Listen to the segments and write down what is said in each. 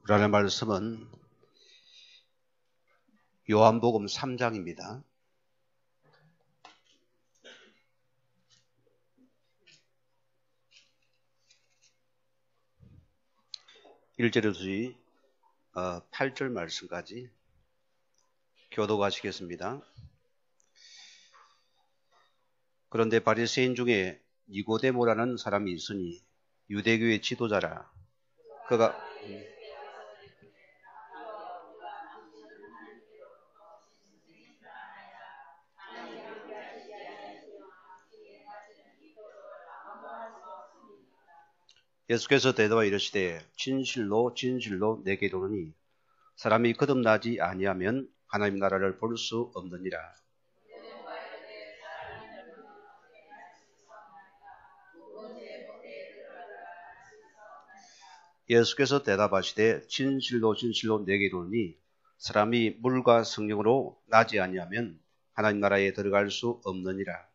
우리 하나님의 말씀은 요한복음 3장입니다. 일절에서 8절 말씀까지 교독하시겠습니다. 그런데 바리새인 중에 니고데모라는 사람이 있으니 유대교의 지도자라. 그가 예수께서 대답하여 이르시되 진실로 진실로 내게 이르노니 사람이 거듭나지 아니하면 하나님 나라를 볼 수 없느니라. 예수께서 대답하시되 진실로 진실로 내게 이르노니 사람이 물과 성령으로 나지 아니하면 하나님 나라에 들어갈 수 없느니라.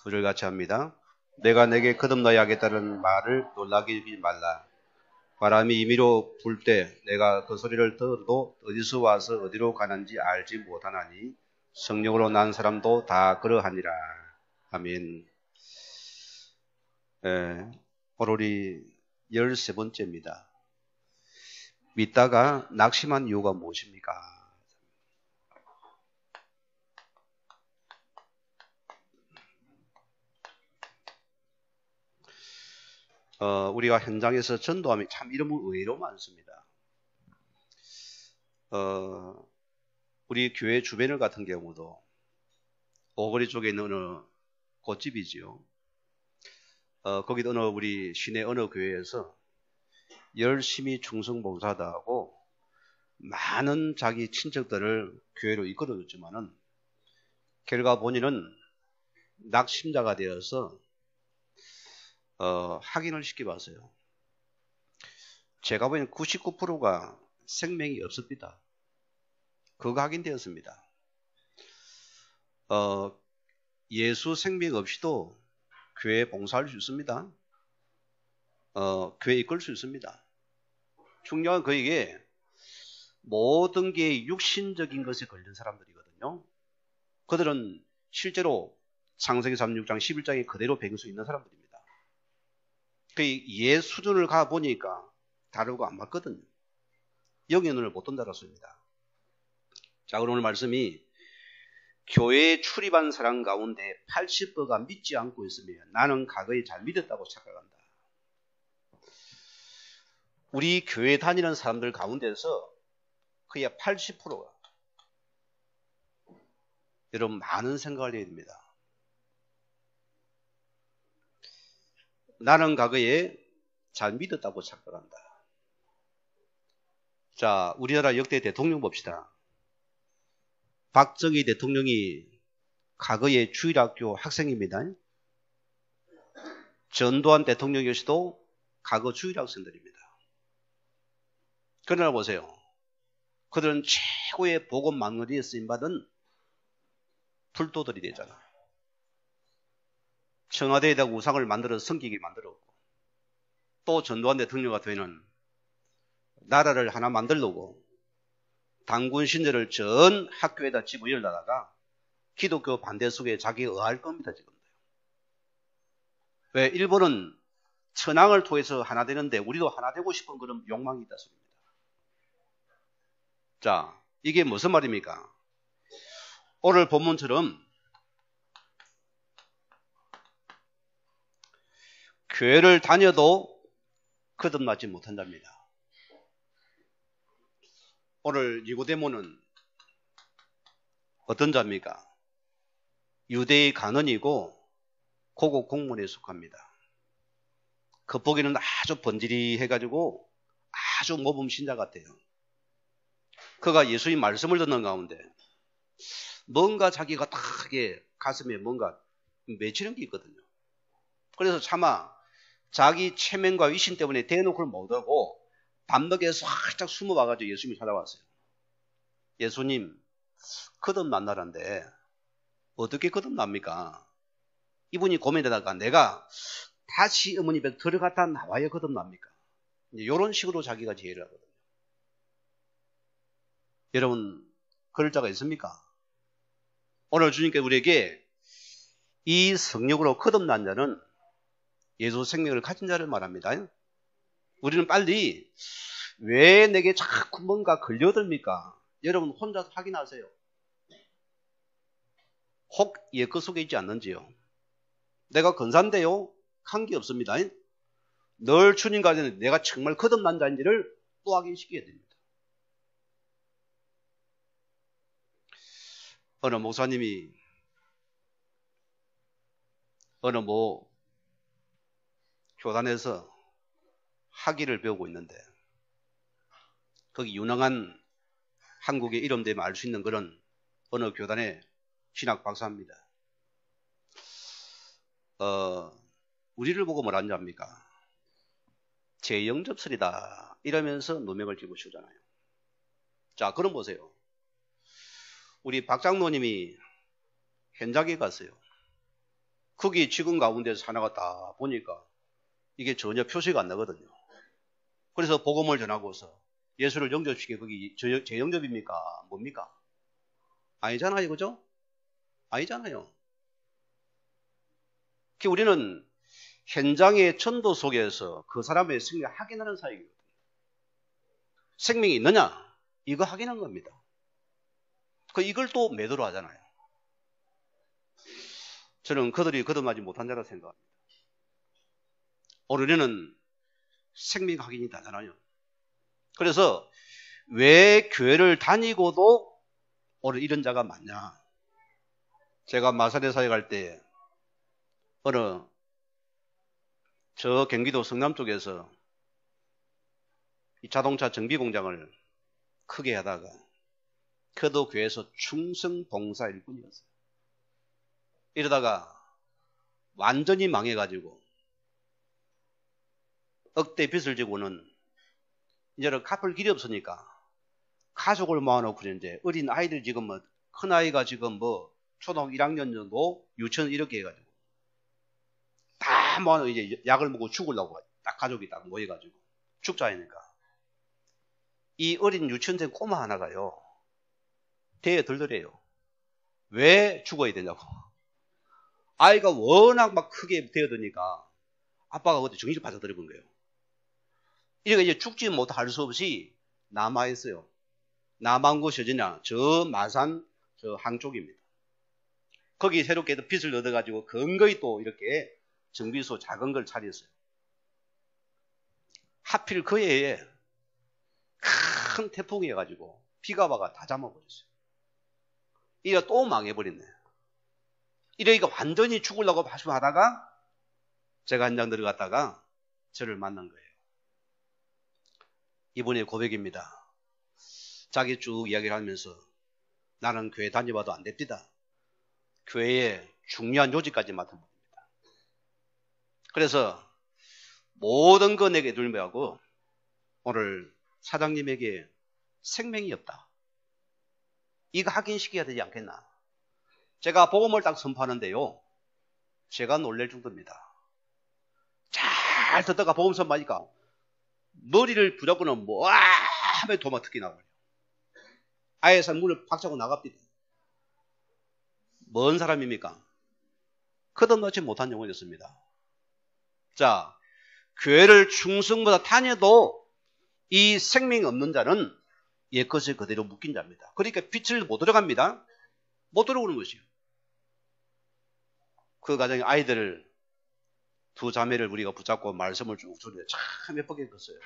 두 절 같이 합니다. 내가 내게 거듭나야 하겠다는 말을 놀라게 여기지 말라. 바람이 임의로 불 때 내가 그 소리를 들어도 어디서 와서 어디로 가는지 알지 못하나니 성령으로 난 사람도 다 그러하니라. 아멘. 오늘이 13번째입니다. 믿다가 낙심한 이유가 무엇입니까? 우리가 현장에서 전도하면 참 이름은 의외로 많습니다. 우리 교회 주변을 같은 경우도 오거리 쪽에 있는 어느 꽃집이지요. 거기도 우리 시내 어느 교회에서 열심히 충성봉사도 하고 많은 자기 친척들을 교회로 이끌어줬지만은 결과 본인은 낙심자가 되어서 확인을 시켜봤어요. 제가 보기엔 99%가 생명이 없습니다. 그거 확인되었습니다. 예수 생명 없이도 교회에 봉사할 수 있습니다. 교회 이끌 수 있습니다. 중요한 그에게 모든 게 육신적인 것에 걸린 사람들이거든요. 그들은 실제로 창세기 36장 11장에 그대로 배길 수 있는 사람들입니다. 예 수준을 가보니까 다르고 안 맞거든요. 영의 눈을 못 뜬다는 소리입니다. 자, 오늘 말씀이 교회에 출입한 사람 가운데 80%가 믿지 않고 있으면 나는 과거에 잘 믿었다고 착각한다. 우리 교회 다니는 사람들 가운데서 거의 80%가 여러분 많은 생각을 해야 됩니다. 나는 과거에 잘 믿었다고 착각한다. 자, 우리나라 역대 대통령 봅시다. 박정희 대통령이 과거에 주일학교 학생입니다. 전두환 대통령이시도 과거 주일학생들입니다. 그러나 보세요. 그들은 최고의 복음 마무리에 쓰임받은 불도들이 되잖아. 청와대에다 우상을 만들어 섬기게 만들었고, 또 전두환 대통령 같은 경우에는 나라를 하나 만들려고 단군 신제를 전 학교에다 집어열다가 기독교 반대 속에 자기 의할 겁니다, 지금. 왜? 일본은 천황을 통해서 하나 되는데 우리도 하나 되고 싶은 그런 욕망이 있다 소리입니다. 자, 이게 무슨 말입니까? 오늘 본문처럼 교회를 다녀도 거듭나지 못한답니다. 오늘 니고데모는 어떤 자입니까? 유대의 간원이고 고급 공무원에 속합니다. 겉보기는 아주 번지리해가지고 아주 모범 신자 같아요. 그가 예수님 말씀을 듣는 가운데 뭔가 자기가 딱하게 가슴에 뭔가 맺히는 게 있거든요. 그래서 차마 자기 체면과 위신 때문에 대놓고 못하고 밤늦게 살짝 숨어와가지고 예수님이 찾아왔어요. 예수님, 거듭난다는데 어떻게 거듭납니까? 이분이 고민되다가 내가 다시 어머니 배 들어갔다 나와야 거듭납니까? 이런 식으로 자기가 제의를 하거든요. 여러분, 그럴 자가 있습니까? 오늘 주님께 우리에게 이 성령으로 거듭난 자는 예수 생명을 가진 자를 말합니다. 우리는 빨리 왜 내게 자꾸 뭔가 걸려듭니까? 여러분 혼자서 확인하세요. 혹 옛것 속에 있지 않는지요? 내가 근사인데요? 한 게 없습니다. 늘 주님 가운데 내가 정말 거듭난 자인지를 또 확인시켜야 됩니다. 어느 목사님이 어느 교단에서 학위를 배우고 있는데 거기 유능한 한국의 이름되면 알 수 있는 그런 어느 교단의 신학 박사입니다. 우리를 보고 뭐라는 줄 압니까? 재영접설이다 이러면서 누명을 쥐고 치우잖아요. 자, 그럼 보세요. 우리 박 장로님이 현장에 갔어요. 거기 지금 가운데서 하나가 다 보니까 이게 전혀 표시가 안 나거든요. 그래서 복음을 전하고서 예수를 영접시키게 거기 재영접입니까? 뭡니까? 아니잖아요. 그죠? 아니잖아요. 우리는 현장의 전도 속에서 그 사람의 생명을 확인하는 사역이거든요. 생명이 있느냐? 이거 확인한 겁니다. 이걸 또 매도로 하잖아요. 저는 그들이 거듭나지 못한 자라 생각합니다. 오늘 우리는 생명 확인이 되잖아요. 그래서 왜 교회를 다니고도 오늘 이런 자가 많냐? 제가 마산에 사역할 때 어느 저 경기도 성남 쪽에서 이 자동차 정비 공장을 크게 하다가 그도 교회에서 충성 봉사 일꾼이었어요. 이러다가 완전히 망해가지고 억대 빚을 지고는 이제는 갚을 길이 없으니까 가족을 모아놓고 이제 어린 아이들 지금 큰 아이가 지금 초등학교 1학년 정도 유치원 이렇게 해가지고 다 모아놓고 이제 약을 먹고 죽으려고 딱 가족이 딱 모여가지고 죽자하니까 이 어린 유치원생 꼬마 하나가요 대에 들더래요. 왜 죽어야 되냐고. 아이가 워낙 막 크게 되어드니까 아빠가 그때 정신을 빠져들어본 거예요. 이러니까 이제 죽지 못할 수 없이 남아있어요. 남한 곳이 어디냐? 저 마산 저 항쪽입니다. 거기 새롭게 빚을 얻어가지고 근거히 또 이렇게 정비소 작은 걸 차렸어요. 하필 그 해에 큰 태풍이 해가지고 비가 와가 다 잠아버렸어요. 이래 또 망해버렸네. 이러니까 완전히 죽으려고 하다가 제가 현장 들어갔다가 저를 만난 거예요. 이분의 고백입니다. 자기 쭉 이야기를 하면서 나는 교회 다녀봐도 안 됩니다. 교회의 중요한 요직까지 맡아봅니다. 그래서 모든 거 내게 들매하고 오늘 사장님에게 생명이 없다. 이거 확인시켜야 되지 않겠나. 제가 복음을 딱 선포하는데요. 제가 놀랄 정도입니다. 잘 듣다가 복음 선포하니까 머리를 부잡고는 하면 도마 특기 나와요. 아예서 문을 박차고 나갑니다. 뭔 사람입니까? 거듭나지 못한 영혼이었습니다. 자, 교회를 충성보다 다녀도 이 생명이 없는 자는 옛것을 그대로 묶인 자입니다. 그러니까 빛을 못 들어갑니다. 못 들어오는 것이요. 그 가정의 아이들을 두 자매를 우리가 붙잡고 말씀을 쭉 주는데 참 예쁘게 읽었어요.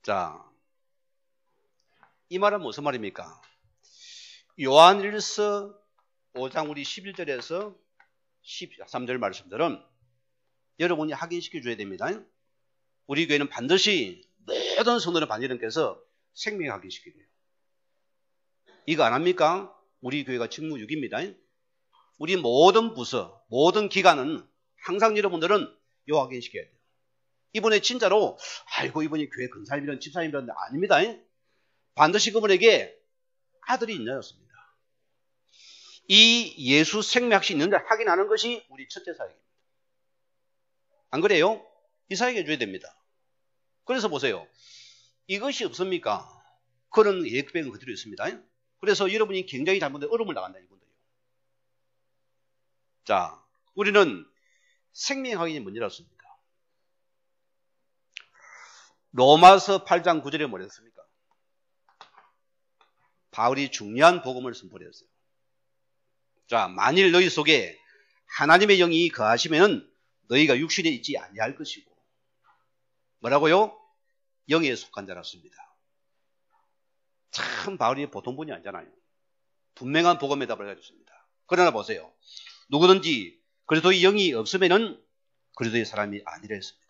자, 이 말은 무슨 말입니까? 요한일서 5장 우리 11절에서 13절 말씀들은 여러분이 확인시켜 줘야 됩니다. 우리 교회는 반드시 모든 성도는 반지령께서 생명을 확인시켜야 돼요. 이거 안 합니까? 우리 교회가 직무유기입니다. 우리 모든 부서, 모든 기관은 항상 여러분들은 요 확인시켜야 돼요. 이분이 진짜로 아이고 이분이 교회 근사님이란 집사님이란 아닙니다. 반드시 그분에게 아들이 있냐였습니다. 이 예수 생명학이 있는지 확인하는 것이 우리 첫째 사역입니다. 안 그래요? 이 사역해 줘야 됩니다. 그래서 보세요. 이것이 없습니까? 그런 예획백은 그대로 있습니다. 그래서 여러분이 굉장히 잘못된 얼음을 나간다, 이분들이요. 자, 우리는 생명 확인이 뭔지라습니다. 로마서 8장 9절에 뭐랬습니까? 바울이 중요한 복음을 선포했어요. 자, 만일 너희 속에 하나님의 영이 거하시면 너희가 육신에 있지 아니할 것이고, 뭐라고요? 영에 속한 자라습니다. 참 바울이 보통 분이 아니잖아요. 분명한 복음의 답을 가졌습니다. 그러나 보세요. 누구든지 그리스도의 영이 없으면은 그리스도의 사람이 아니라 했습니다.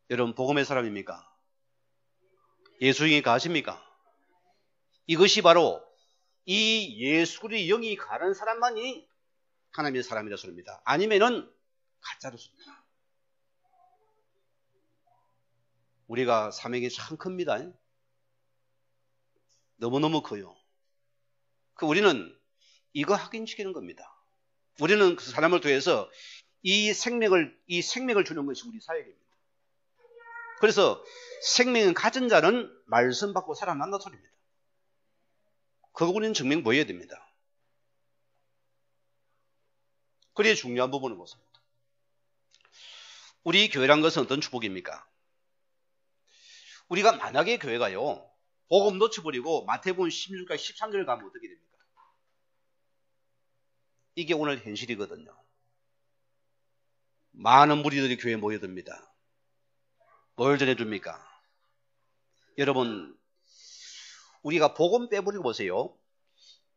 여러분, 복음의 사람입니까? 예수 영이 가십니까? 이것이 바로 이 예수의 영이 가는 사람만이 하나님의 사람이라 소리입니다. 아니면은 가짜로 소리입니다. 우리가 사명이 참 큽니다. 너무너무 커요. 우리는 이거 확인시키는 겁니다. 우리는 그 사람을 통해서 이 생명을 주는 것이 우리 사역입니다. 그래서 생명을 가진 자는 말씀 받고 살아난다 소리입니다. 그거 우리는 증명 보여야 됩니다. 그래야 중요한 부분은 무엇입니까? 우리 교회란 것은 어떤 축복입니까? 우리가 만약에 교회가요, 복음 놓쳐버리고 마태복음 16절 13절 가면 어떻게 됩니까? 이게 오늘 현실이거든요. 많은 무리들이 교회에 모여듭니다. 뭘 전해줍니까? 여러분, 우리가 복음 빼버리고 보세요.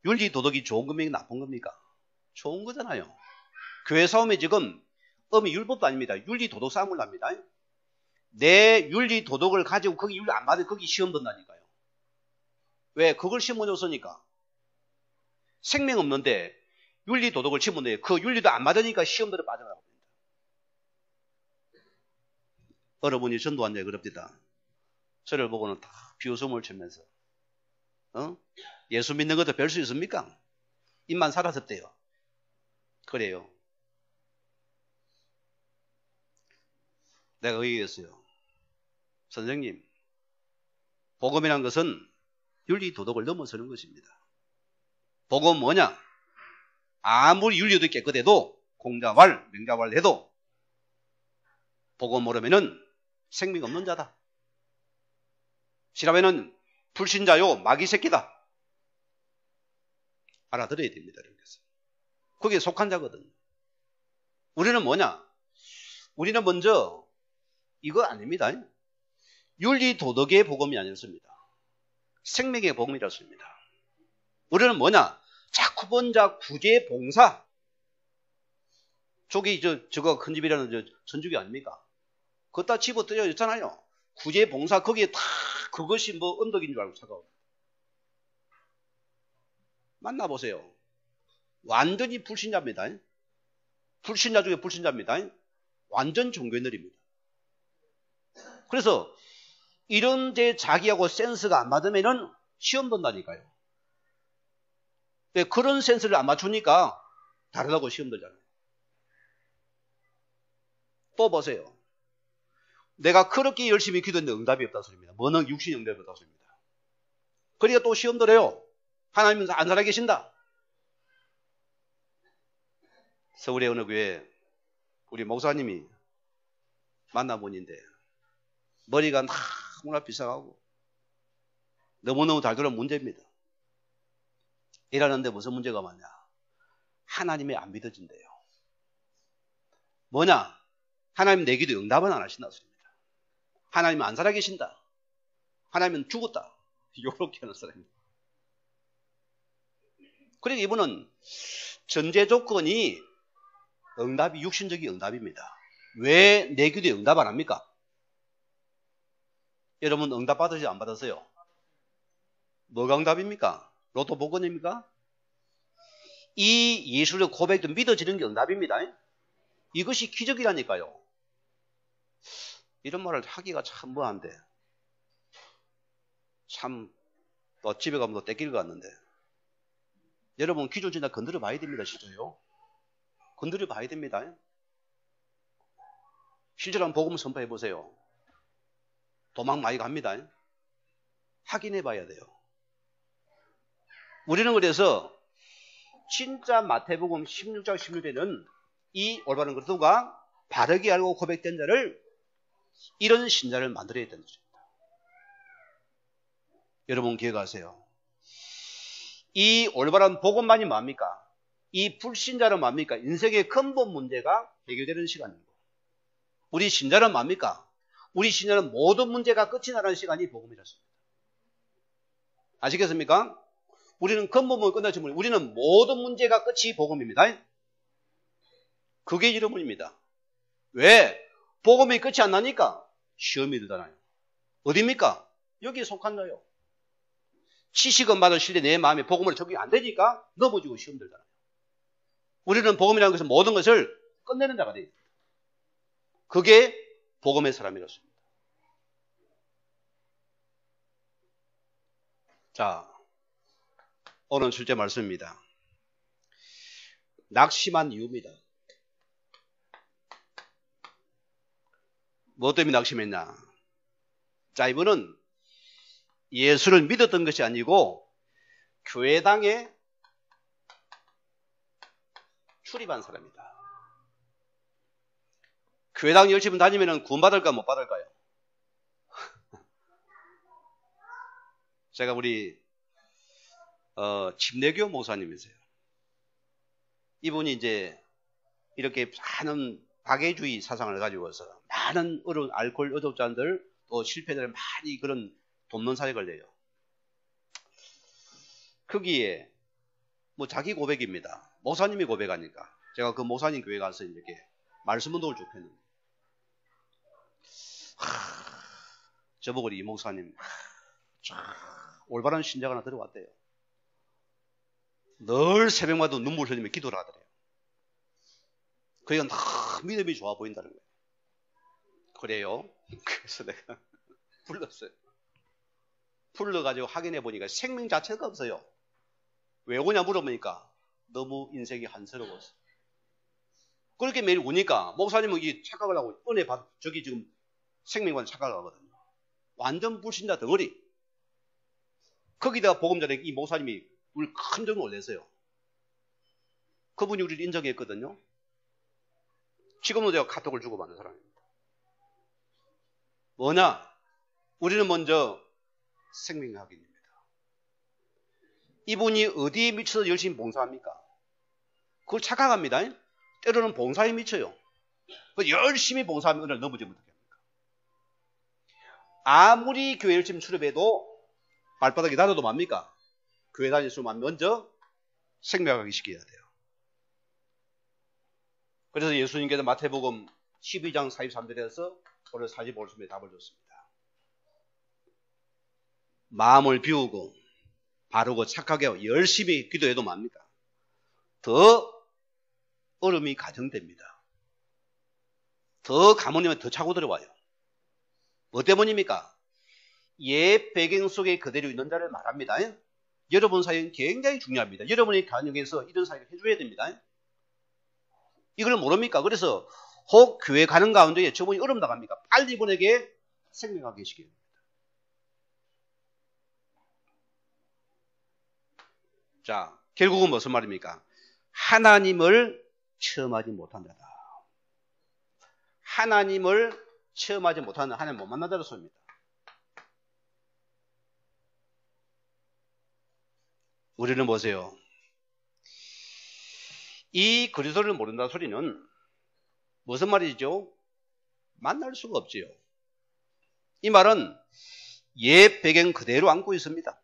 윤리 도덕이 좋은 겁니까? 나쁜 겁니까? 좋은 거잖아요. 교회 싸움이 지금 율법도 아닙니다. 윤리 도덕 싸움을 합니다. 내 윤리 도덕을 가지고 거기 윤리 안 맞으면 거기 시험 든다니까요. 왜? 그걸 시험 못 줬으니까. 생명 없는데 윤리 도덕을 치면 그 윤리도 안 맞으니까 시험들을 빠져나가고 있습니다. 여러분이 전도한 자 그럽니다. 저를 보고는 다 비웃음을 치면서 예수 믿는 것도 별 수 있습니까? 입만 살았었대요. 그래요. 내가 얘기했어요. 선생님, 복음이란 것은 윤리 도덕을 넘어서는 것입니다. 복음은 뭐냐? 아무리 윤리도 깨끗해도 공자왈, 명자왈 해도 복음 모르면은 생명 없는 자다. 시라면은 불신자요, 마귀 새끼다. 알아들어야 됩니다. 거기에 속한 자거든요. 우리는 뭐냐? 우리는 먼저 이거 아닙니다. 윤리 도덕의 복음이 아니었습니다. 생명의 복음이었습니다. 우리는 뭐냐? 자꾸 번자 구제 봉사. 저기 저거 큰 집이라는 전주기 아닙니까? 그것다 집어뜨려 있잖아요. 구제 봉사 거기에 다 그것이 뭐 언덕인 줄 알고 찾아옵니다. 만나보세요. 완전히 불신자입니다. 불신자 중에 불신자입니다. 완전 종교인들입니다. 그래서 이런 데 자기하고 센스가 안 맞으면은 시험 본다니까요. 그런 센스를 안 맞추니까 다르다고 시험 들잖아요. 또 보세요. 내가 그렇게 열심히 기도했는데 응답이 없다는 소리입니다. 뭐는 육신이 응답이 없다는 소리입니다. 그러니까 또 시험 들어요. 하나님은 안 살아계신다. 서울의 어느 교회 우리 목사님이 만나본인데 머리가 너무나 비싸가고 너무너무 달도록 문제입니다. 일하는데 무슨 문제가 많냐? 하나님이 안 믿어진대요. 뭐냐? 하나님 내 기도 응답은 안 하신다 소리입니다. 하나님은 안 살아계신다. 하나님은 죽었다. 이렇게 하는 사람입니다. 그러니까 이분은 전제 조건이 응답이 육신적인 응답입니다. 왜 내 기도에 응답 안 합니까? 여러분 응답 받으세요? 안 받으세요? 뭐가 응답입니까? 로또 복권입니까? 이 예수의 고백도 믿어지는 게 응답입니다. 이것이 기적이라니까요. 이런 말을 하기가 참 뭐한데 참 또 집에 가면 또 떼길 갔는데 여러분 기존 진짜 건드려 봐야 됩니다. 진짜요. 건드려 봐야 됩니다. 실제로 한번 복음 선포해 보세요. 도망 많이 갑니다. 확인해 봐야 돼요. 우리는 그래서 진짜 마태복음 16장 16절에는 이 올바른 그리스도가 바르게 알고 고백된 자를 이런 신자를 만들어야 된다. 여러분 기억하세요. 이 올바른 복음만이 뭡니까? 이 불신자는 뭡니까? 인생의 근본 문제가 해결되는 시간이고, 우리 신자는 뭡니까? 우리 신자는 모든 문제가 끝이 나는 시간이 복음이었습니다. 아시겠습니까? 우리는 근본문이 끝나지 못해. 우리는 모든 문제가 끝이 복음입니다. 그게 여러분입니다. 왜? 복음이 끝이 안 나니까 시험이 들잖아요. 어디입니까? 여기에 속한 거예요. 지식은 받은 실내 내 마음에 복음을 적용이 안 되니까 넘어지고 시험 들잖아요. 우리는 복음이라는 것은 모든 것을 끝내는 자가 됩니다. 그게 복음의 사람이었습니다. 자, 오늘 실제 말씀입니다. 낙심한 이유입니다. 뭐 때문에 낙심했냐? 자, 이분은 예수를 믿었던 것이 아니고 교회당에 출입한 사람입니다. 교회당 열심히 다니면 구원받을까 못 받을까요? 제가 우리 침례교 목사님이세요. 이분이 이제 이렇게 많은 박애주의 사상을 가지고서 많은 어려운 알코올 의독자들 또 실패자들 많이 그런 돕는 사역을 내요. 거기에 뭐 자기 고백입니다. 목사님이 고백하니까 제가 그 목사님 교회 가서 이렇게 말씀 운동을 쭉 했는데, 저보고 이 목사님 올바른 신자가 하나 들어왔대요. 늘 새벽마다 눈물 흘리며 기도를 하더래요. 그러니까 너무 믿음이 좋아 보인다는 거예요. 그래요? 그래서 내가 불렀어요. 불러가지고 확인해 보니까 생명 자체가 없어요. 왜 오냐 물어보니까 너무 인생이 한스러워서. 그렇게 매일 오니까 목사님은 이 착각을 하고 은혜 받, 저기 지금 생명관 착각을 하거든요. 완전 불신자 덩어리. 거기다가 복음 전에 이 목사님이 우리 큰 점 놀랐어요. 그분이 우리를 인정했거든요. 지금도 제가 카톡을 주고받는 사람입니다. 뭐냐? 우리는 먼저 생명학입니다. 이분이 어디에 미쳐서 열심히 봉사합니까? 그걸 착각합니다. 때로는 봉사에 미쳐요. 열심히 봉사하면 은혜를 넘어지면 어떻게 합니까? 아무리 교회 열심히 출입해도 발바닥이 닿아도 뭡니까? 교회 다닐 수만 먼저 생명하기 시켜야 돼요. 그래서 예수님께서 마태복음 12장 43절에서 오늘 45절에 답을 줬습니다. 마음을 비우고 바르고 착하게 하고 열심히 기도해도 뭡니까? 더 얼음이 가정됩니다. 더 가물이면 더 차고 들어와요. 뭐 때문입니까? 옛 배경 속에 그대로 있는 자를 말합니다. 여러분 사역은 굉장히 중요합니다. 여러분의 가정에서 이런 사역을 해줘야 됩니다. 이걸 모릅니까? 그래서 혹 교회 가는 가운데 저분이 얼음 나갑니까? 빨리 이분에게 생명하게 시켜야 됩니다. 자, 결국은 무슨 말입니까? 하나님을 체험하지 못한 자다. 하나님을 체험하지 못하는 하나님 못 만난다는 소리입니다. 우리는 보세요. 이 그리스도를 모른다는 소리는 무슨 말이죠? 만날 수가 없지요. 이 말은 옛 배경 그대로 안고 있습니다.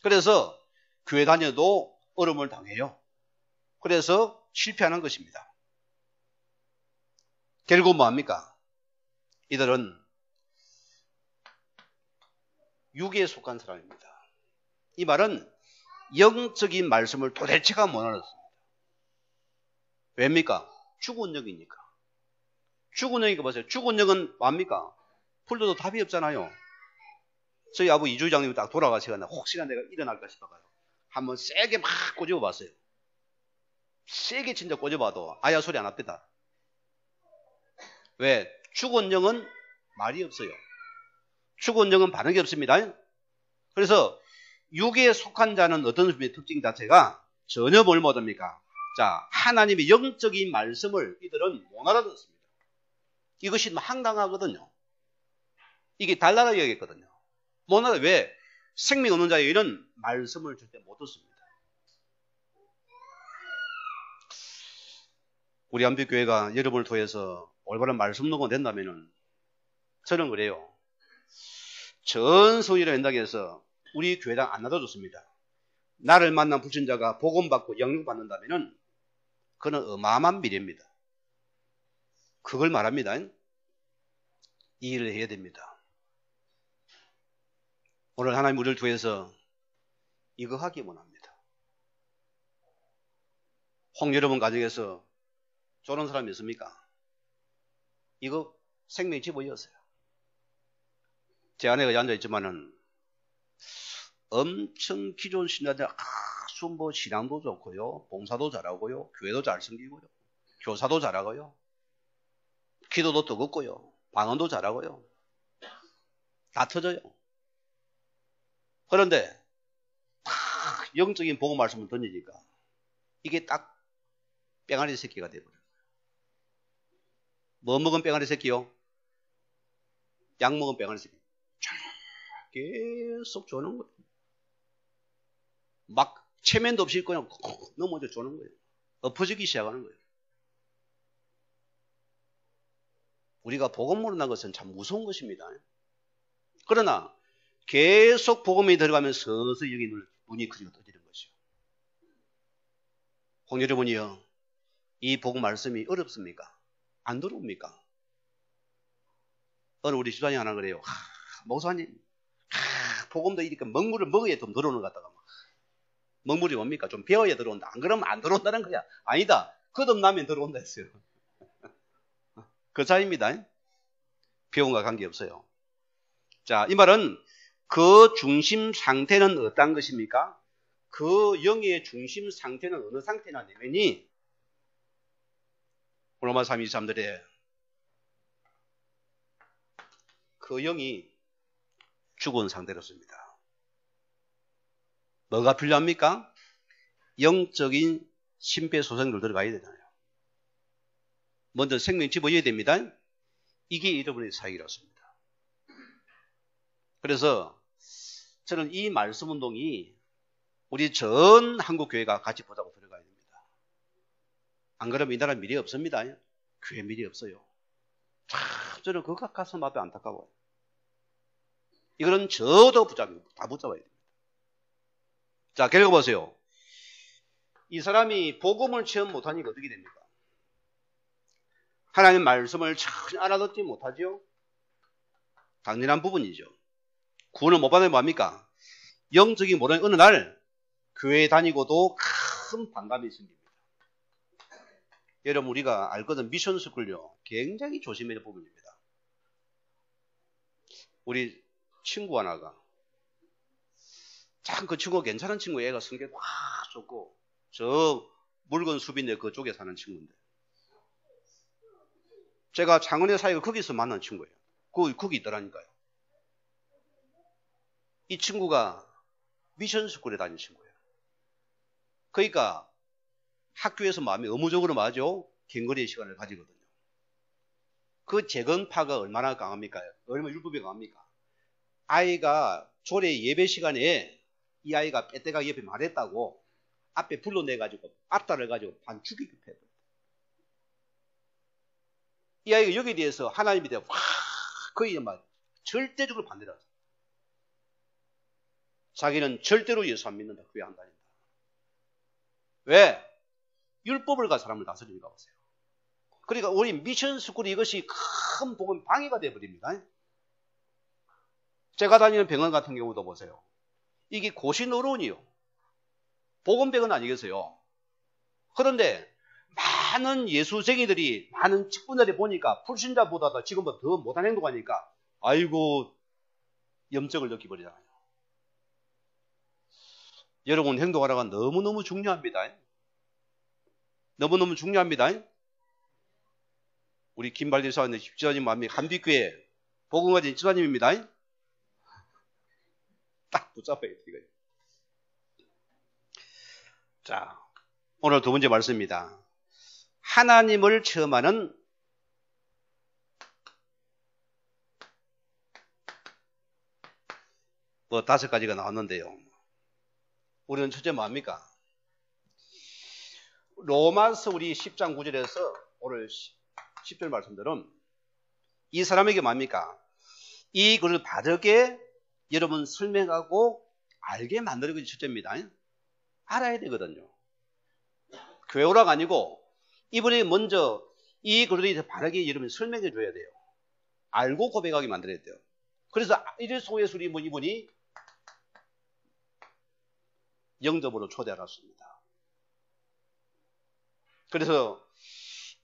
그래서 교회 다녀도 어려움을 당해요. 그래서 실패하는 것입니다. 결국 뭐합니까? 이들은 육에 속한 사람입니다. 이 말은 영적인 말씀을 도대체가 못 알았습니다. 왜입니까? 죽은 영이니까. 죽은 영이니까 보세요. 죽은 영은 뭡니까? 불러도 답이 없잖아요. 저희 아버 이주장님이 딱 돌아가시거나 혹시나 내가 일어날까 싶어가지고 한번 세게 막 꼬집어 봤어요. 세게 진짜 꼬집어봐도 아야 소리 안 합니다. 왜? 죽은 영은 말이 없어요. 죽은 영은 반응이 없습니다. 그래서 육에 속한 자는 어떤 특징 자체가 전혀 뭘 못합니까? 자, 하나님의 영적인 말씀을 이들은 못 알아듣습니다. 이것이 황당하거든요. 이게 달나라 여겼거든요. 못 알아. 왜? 생명 없는 자에게는 말씀을 줄 때 못 듣습니다. 우리 안비교회가 여러분을 통해서 올바른 말씀 녹음 된다면은 저는 그래요. 전 성인의 연당에서 우리 교회당 안 놔둬줬습니다. 나를 만난 불신자가 복음받고 영육받는다면은 그는 어마어마한 미래입니다. 그걸 말합니다. 이 일을 해야 됩니다. 오늘 하나님 우리를 통해서 이거 하기 원합니다. 홍여러분 가정에서 저런 사람이 있습니까? 이거 생명 집어이었어요. 제 아내가 앉아있지만은 엄청 기존 신자들 아주 뭐 신앙도 좋고요, 봉사도 잘하고요, 교회도 잘 섬기고요, 교사도 잘하고요, 기도도 뜨겁고요, 방언도 잘하고요, 다 터져요. 그런데 딱 영적인 복음 말씀을 던지니까 이게 딱 뺑아리 새끼가 돼버려요. 뭐 먹은 뺑아리 새끼요? 약 먹은 뺑아리 새끼. 계속 조는 거예요. 막 체면도 없이 그냥 넘어져 조는 거예요. 엎어지기 시작하는 거예요. 우리가 복음 모른다는 것은 참 무서운 것입니다. 그러나 계속 복음이 들어가면 서서히 여기 눈이 크게 떠지는 것이요. 홍여러분이요, 이 복음 말씀이 어렵습니까? 안 들어옵니까? 어느 우리 집사님 하나 그래요. 목사님, 복음도 이렇게 먹물을 먹어야 좀 들어오는 것 같다가 먹물이 뭡니까? 좀 배워야 들어온다. 안 그러면 안 들어온다는 거야. 아니다. 거듭나면 들어온다 했어요. 그 차이입니다. 배움과 관계없어요. 자, 이 말은 그 중심 상태는 어떤 것입니까? 그 영의 중심 상태는 어느 상태나 되면이 로마 3, 23들에 그 영이 죽은 상태로습니다. 뭐가 필요합니까? 영적인 심폐소생술 들어가야 되잖아요. 먼저 생명 집어야 됩니다. 이게 여러분의 사역이라습니다. 그래서 저는 이 말씀 운동이 우리 전 한국교회가 같이 보자고 들어가야 됩니다. 안 그러면 이 나라 미래 없습니다. 교회 미래 없어요. 참 저는 그거 가슴 앞에 안타까워요. 이거는 저도 다 붙잡아야 됩니다. 자, 결국 보세요. 이 사람이 복음을 체험 못하니까 어떻게 됩니까? 하나님 말씀을 전혀 알아듣지 못하죠? 당연한 부분이죠. 구원을 못 받으면 뭐합니까? 영적인 모르는 어느 날 교회에 다니고도 큰 반감이 생깁니다. 여러분 우리가 알거든 미션 스쿨요. 굉장히 조심해야 될 부분입니다. 우리 친구 하나가 참 그 친구가 괜찮은 친구, 애가 성격 와 좋고 저 물건 수비인데 그쪽에 사는 친구인데 제가 창원의 사이가 거기서 만난 친구예요. 거기 있더라니까요. 이 친구가 미션 스쿨에 다니는 친구예요. 그러니까 학교에서 마음이 의무적으로 맞죠? 갱거리의 시간을 가지거든요. 그 재건파가 얼마나 강합니까? 얼마나 율법이 강합니까? 아이가 조례 예배 시간에 이 아이가 빼떼가 옆에 말했다고 앞에 불러내가지고 앞다를 가지고 반죽이 급해요. 이 아이가 여기에 대해서 하나님에 대해 거의 막 절대적으로 반대를 하죠. 자기는 절대로 예수 안 믿는다. 교회 안 다닌다. 왜? 율법을 가진 사람을 다스리니까 보세요. 그러니까 우리 미션 스쿨이 이것이 큰 복음 방해가 되어버립니다. 제가 다니는 병원 같은 경우도 보세요. 이게 고신어른이요. 복음병은 아니겠어요. 그런데 많은 예수쟁이들이 많은 직분들이 보니까 불신자보다도 지금은 더 못한 행동하니까 아이고 염증을 느끼버리잖아요. 여러분 행동하라가 너무너무 중요합니다. 너무너무 중요합니다. 우리 김발디 사원님, 집사님 마음이 한빛교회 복음가진 집사님입니다. 딱 붙잡아야 돼, 이거. 자, 오늘 두 번째 말씀입니다. 하나님을 체험하는 뭐 5가지가 나왔는데요. 우리는 첫째 뭡니까? 로마서 우리 10장 9절에서 오늘 10절 말씀들은 이 사람에게 뭡니까? 이 글을 바르게 여러분 설명하고 알게 만드는 것이 첫째입니다. 알아야 되거든요. 교회 오라가 아니고 이분이 먼저 이 글을 바르게 여러분 설명해 줘야 돼요. 알고 고백하게 만들어야 돼요. 그래서 이를 속에서 이분이 영접으로 초대하였습니다. 그래서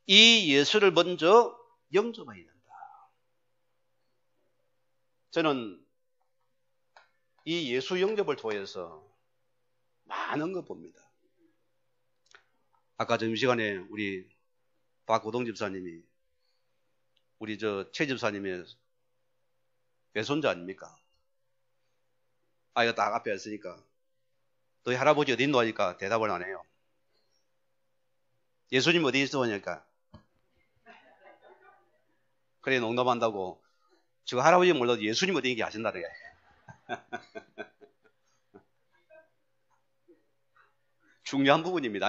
이 예수를 먼저 영접해야 된다. 저는 이 예수 영접을 통해서 많은 거 봅니다. 아까 점심시간에 우리 박고동 집사님이 우리 최 집사님의 외손자 아닙니까? 아이가 딱 앞에 있으니까 너희 할아버지 어디 있노 하니까 대답을 안 해요. 예수님 어디 있어 하니까 그래 농담한다고 지금 할아버지 몰라도 예수님 어디 있는지 아신다 그래. 중요한 부분입니다.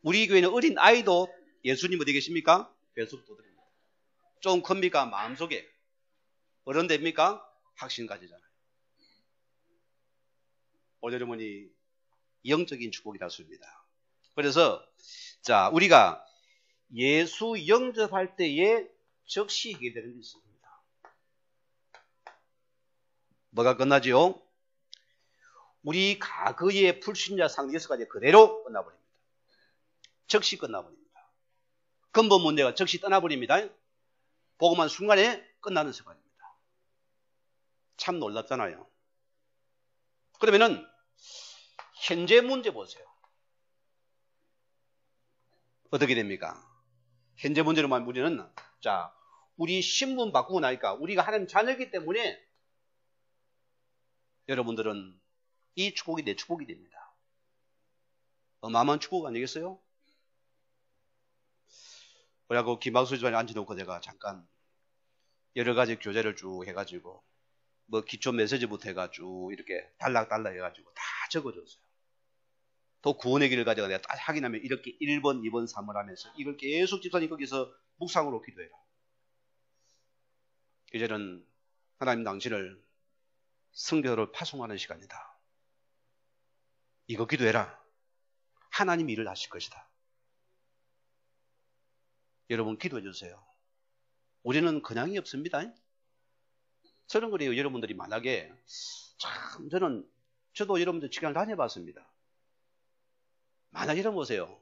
우리 교회는 어린 아이도 예수님 어디 계십니까? 배속도 드립니다. 좀 큽니까? 마음속에. 어른 됩니까? 확신 가지잖아요. 오늘 여러분이 영적인 축복이 닿습니다. 그래서 자 우리가 예수 영접할 때에 즉시 해결되는 게 있습니다. 뭐가 끝나지요? 우리 과거의 불신자 상대에서까지 그대로 끝나버립니다. 즉시 끝나버립니다. 근본 문제가 즉시 떠나버립니다. 복음한 순간에 끝나는 순간입니다. 참 놀랍잖아요. 그러면은 현재 문제 보세요. 어떻게 됩니까? 현재 문제로만 우리는 자 우리 신분 바꾸고 나니까 우리가 하나님 자녀이기 때문에 여러분들은 이 축복이 내 축복이 됩니다. 어마어마한 축복 아니겠어요? 그래갖고 김박수 집안에 앉혀놓고 제가 잠깐 여러 가지 교재를 쭉 해가지고 뭐 기초 메시지부터 해가지고 이렇게 달락달락 해가지고 다 적어줬어요. 또 구원의 길을 가져가 내가 딱 확인하면 이렇게 1번, 2번, 3번 하면서 이걸 계속 집사님 거기서 묵상으로 기도해라. 이제는 하나님 당신을 성경으로 파송하는 시간이다. 이거 기도해라. 하나님이 일을 하실 것이다. 여러분 기도해 주세요. 우리는 그냥이 없습니다. 저는 그래요. 여러분들이 만약에 참 저도 여러분들 직장 다녀봤습니다. 만약에 이런 보세요.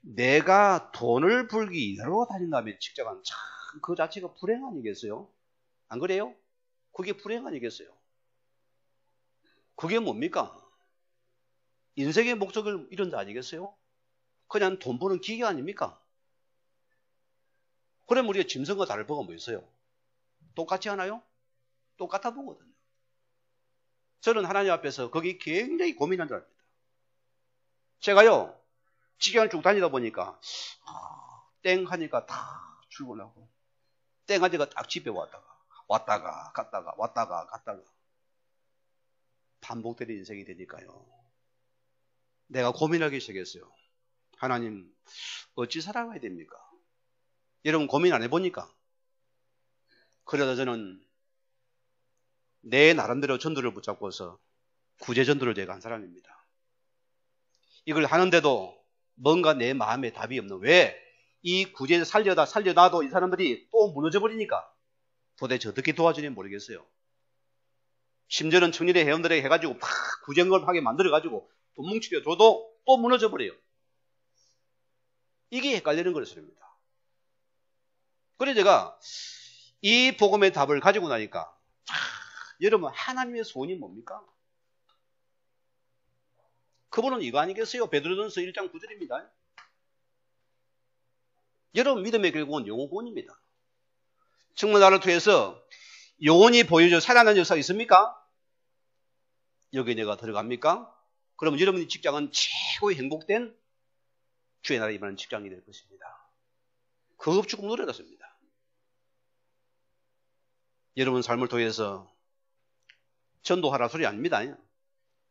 내가 돈을 벌기 위해서 다닌다면 직장은 참 그 자체가 불행 아니겠어요? 안 그래요? 그게 불행 아니겠어요? 그게 뭡니까? 인생의 목적을 이룬 데 아니겠어요? 그냥 돈 버는 기계 아닙니까? 그럼 우리가 짐승과 다를 바가 뭐 있어요? 똑같지 않아요? 똑같아 보거든요. 저는 하나님 앞에서 거기 굉장히 고민한 줄 압니다. 제가요, 직장을 쭉 다니다 보니까, 땡 하니까 다 출근하고, 땡 하니까 딱 집에 왔다가, 갔다가, 반복되는 인생이 되니까요. 내가 고민하기 시작했어요. 하나님, 어찌 살아가야 됩니까? 여러분 고민 안 해보니까? 그러다 저는 내 나름대로 전도를 붙잡고서 구제 전도를 제가 한 사람입니다. 이걸 하는데도 뭔가 내 마음에 답이 없는 왜? 이 구제를 살려놔도 이 사람들이 또 무너져 버리니까 도대체 어떻게 도와주는지 모르겠어요. 심지어는 청년의 회원들에게 해가지고 막 구제응급하게 만들어가지고 돈 뭉치려 줘도 또 무너져 버려요. 이게 헷갈리는 것입니다. 그래서 제가 이 복음의 답을 가지고 나니까 여러분 하나님의 소원이 뭡니까? 그분은 이거 아니겠어요? 베드로전서 1장 9절입니다. 여러분 믿음의 결국은 영혼 구원입니다. 정말 나를 통해서 영혼이 보여져 살아나는 역사가 있습니까? 여기에 내가 들어갑니까? 그러면 여러분의 직장은 최고의 행복된 주의 나라에 임하는 직장이 될 것입니다. 그것 조금 노래졌습니다. 여러분 삶을 통해서 전도하라 소리 아닙니다.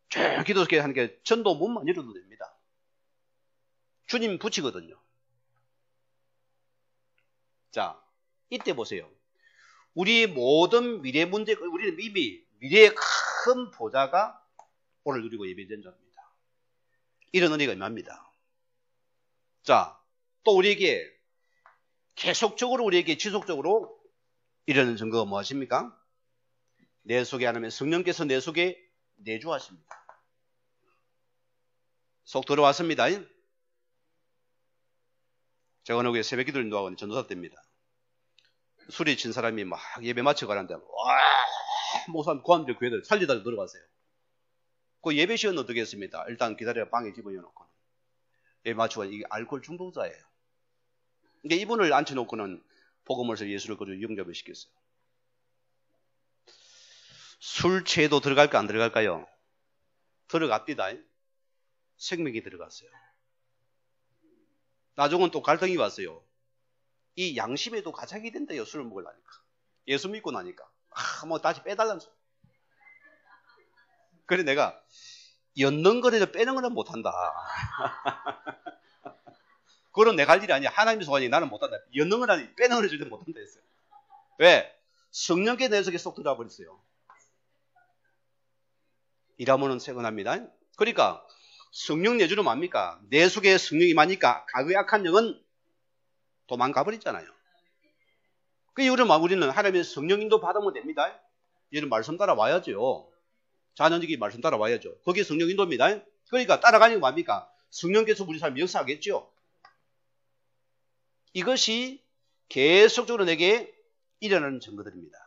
쭉 기도하게 하는 게 전도 문만 열어도 됩니다. 주님 붙이거든요. 자, 이때 보세요. 우리 모든 미래 문제, 우리는 이미 미래의 큰 보좌가 오늘 누리고 예배된 자입니다. 이런 은혜가 임합니다. 자, 또 우리에게 계속적으로 우리에게 지속적으로 이러는 증거가 무엇입니까? 내 속에 하나님의 성령께서 내 속에 내주하십니다. 속 들어왔습니다. 제가 어느 게 새벽 기도를 인도하고 전도사 때입니다. 술이 친 사람이 막 예배 마치고 가는데 와 목사님 고함들 교회들 살리다가 들어가세요. 그 예배 시간은 어떻게 했습니까? 일단 기다려 방에 집어넣고 예배 마치고 이게 알코올 중독자예요. 근데 이분을 앉혀놓고는 복음을서 예수를 거저 영접을 시켰어요. 술 취해도 들어갈까 안 들어갈까요? 들어갑디다. 생명이 들어갔어요. 나중은 또 갈등이 왔어요. 이 양심에도 가작이 된대요. 술을 먹으려니까. 예수 믿고 나니까. 뭐 다시 빼달라는 소리. 그래 내가 엮는 거라도 빼는 거는 못한다. 그건 내가 할 일이 아니야. 하나님이 소관이 나는 못한다. 엮는 건 아니 빼는 거는 절대 못한다 했어요. 왜? 성령께 내 속에 쏙 들어와 버렸어요. 이라면은 세건합니다. 그러니까 성령 내주는 뭡니까? 내 속에 성령이 많으니까 과거의 악한 영은 도망가 버리잖아요. 우리는 하나님의 성령인도 받으면 됩니다. 얘는 말씀 따라와야죠. 자녀직이 말씀 따라와야죠. 그게 성령인도입니다. 그러니까 따라가는 게 뭡니까? 성령께서 우리 삶에 역사하겠죠. 이것이 계속적으로 내게 일어나는 증거들입니다.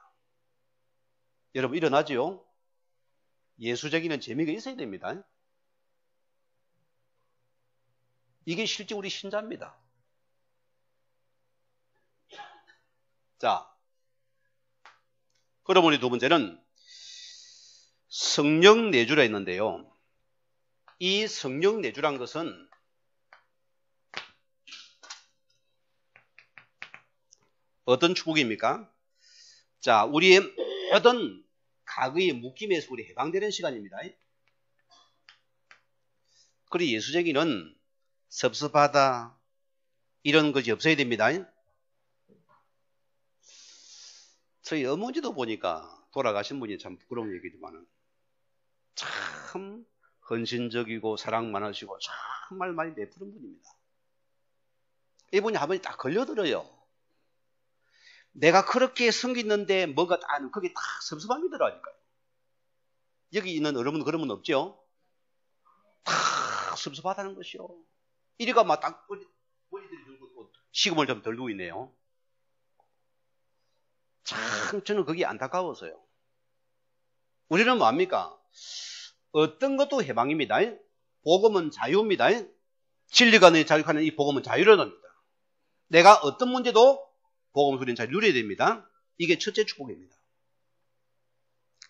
여러분 일어나죠? 예수적인 재미가 있어야 됩니다. 이게 실제 우리 신자입니다. 자, 그럼 우리 두 번째는 성령 내주라 했는데요. 이 성령 내주란 것은 어떤 축복입니까? 자, 우리의 모든 과거의 묶임에서 우리 해방되는 시간입니다. 그리고 예수쟁이는 섭섭하다 이런 것이 없어야 됩니다. 저희 어머니도 보니까 돌아가신 분이 참 부끄러운 얘기지만 참 헌신적이고 사랑 많으시고 정말 많이 베푸는 분입니다. 이분이 한 번이 딱 걸려들어요. 내가 그렇게 섬기는데 뭔가 거기 딱 섭섭함이 들어가니까요. 여기 있는 여러분 그런 분 없죠? 다 섭섭하다는 것이요. 이리가 막 딱 머리들이 들고 시금을 좀 덜고 있네요. 참 저는 그게 안타까워서요. 우리는 뭐합니까? 어떤 것도 해방입니다. 복음은 자유입니다. 진리가 너희 자유하는 이 복음은 자유를 줍니다. 내가 어떤 문제도 복음 소리는 잘 누려야 됩니다. 이게 첫째 축복입니다.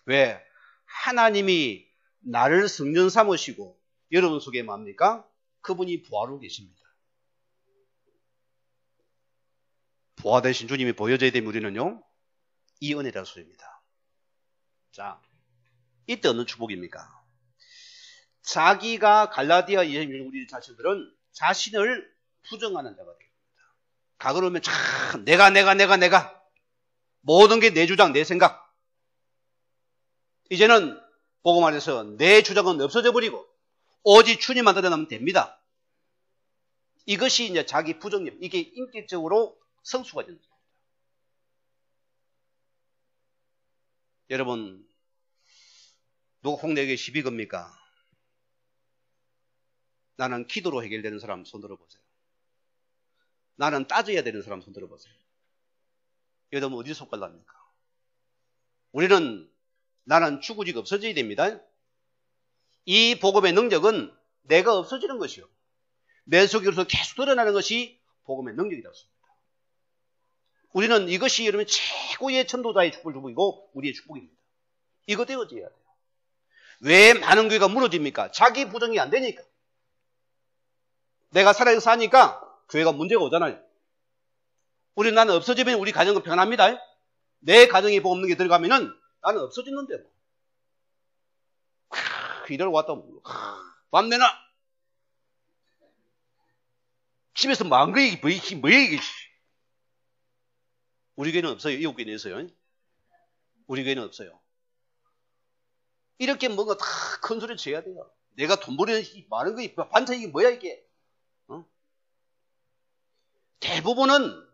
왜? 하나님이 나를 성령 삼으시고 여러분 속에 뭡니까? 그분이 부활하고 계십니다. 부활되신 주님이 보여져야 되면 우리는요. 이 은혜라는 소리입니다. 자, 이때 어느 축복입니까? 자기가 갈라디아 우리 자신들은 자신을 부정하는 자가 됩니다. 과거로 오면 참 내가 모든 게 내 주장 내 생각. 이제는 복음 안에서 내 주장은 없어져 버리고 오직 주님만 드러나면 됩니다. 이것이 이제 자기 부정력, 이게 인격적으로 성수가 되는 겁니다. 여러분, 누가 혹 내게 시비 겁니까? 나는 기도로 해결되는 사람 손 들어보세요. 나는 따져야 되는 사람 손 들어보세요. 여러분 어디 속갈랍니까? 우리는 나는 죽어지고 없어져야 됩니다. 이 복음의 능력은 내가 없어지는 것이요. 내 속에서 계속 드러나는 것이 복음의 능력이라고 합니다. 우리는 이것이 여러분 최고의 전도자의 축복이고 우리의 축복입니다. 이것 되어져야 돼요. 왜 많은 교회가 무너집니까? 자기 부정이 안 되니까. 내가 살아서 사니까 교회가 문제가 오잖아요. 나는 없어지면 우리 가정은 편합니다. 내 가정이 복음 능력이 들어가면은 나는 없어지는데 뭐. 이러고 왔다 밤 내나 집에서 망한 거야 뭐야 이게. 우리 교회는 없어요. 이웃 교회는 있어요. 우리 교회는 없어요. 이렇게 뭔가 다 큰 소리 쳐야 돼요. 내가 돈 버리는 많은 거 반찬 이게 뭐야 이게. 대부분은